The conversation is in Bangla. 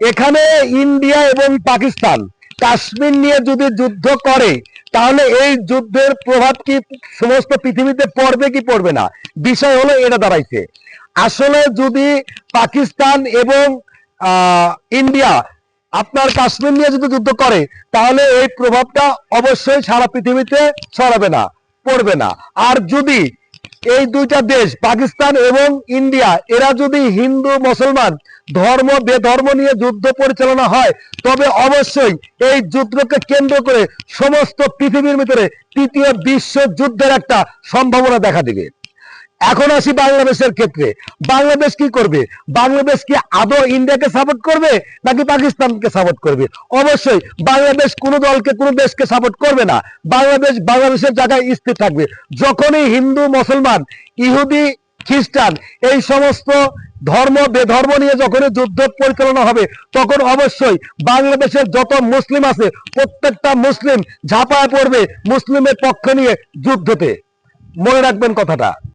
এখানে ইন্ডিয়া এবং পাকিস্তান কাশ্মীর নিয়ে যদি যুদ্ধ করে তাহলে এই যুদ্ধের প্রভাব কি সমস্ত পৃথিবীতে পড়বে কি পড়বে না, বিষয় হলো এটা দাঁড়াইছে। আসলে যদি পাকিস্তান এবং ইন্ডিয়া আপনার কাশ্মীর নিয়ে যদি যুদ্ধ করে তাহলে এই প্রভাবটা অবশ্যই সারা পৃথিবীতে ছড়াবে না, পড়বে না। আর যদি এই দুইটা দেশ পাকিস্তান এবং ইন্ডিয়া এরা যদি হিন্দু মুসলমান ধর্ম বেধর্ম নিয়ে যুদ্ধ পরিচালনা হয় তবে অবশ্যই এই যুদ্ধকে কেন্দ্র করে সমস্ত পৃথিবীর ভিতরে তৃতীয় বিশ্বযুদ্ধের একটা সম্ভাবনা দেখা দিবে। এখন আসি বাংলাদেশের ক্ষেত্রে, বাংলাদেশ কি করবে? বাংলাদেশ কি আদৌ ইন্ডিয়াকে সাপোর্ট করবে নাকি পাকিস্তানকে সাপোর্ট করবে? অবশ্যই বাংলাদেশ কোনো দলকে কোনো দেশকে সাপোর্ট করবে না। বাংলাদেশ বাংলাদেশের জায়গায় স্থির থাকবে। যখনই হিন্দু মুসলমান ইহুদি খ্রিস্টান এই সমস্ত ধর্ম বেধর্ম নিয়ে যখন যুদ্ধ পরিচালনা হবে তখন অবশ্যই বাংলাদেশের যত মুসলিম আছে প্রত্যেকটা মুসলিম ঝাঁপায় পড়বে মুসলিমের পক্ষ নিয়ে যুদ্ধতে। মনে রাখবেন কথাটা।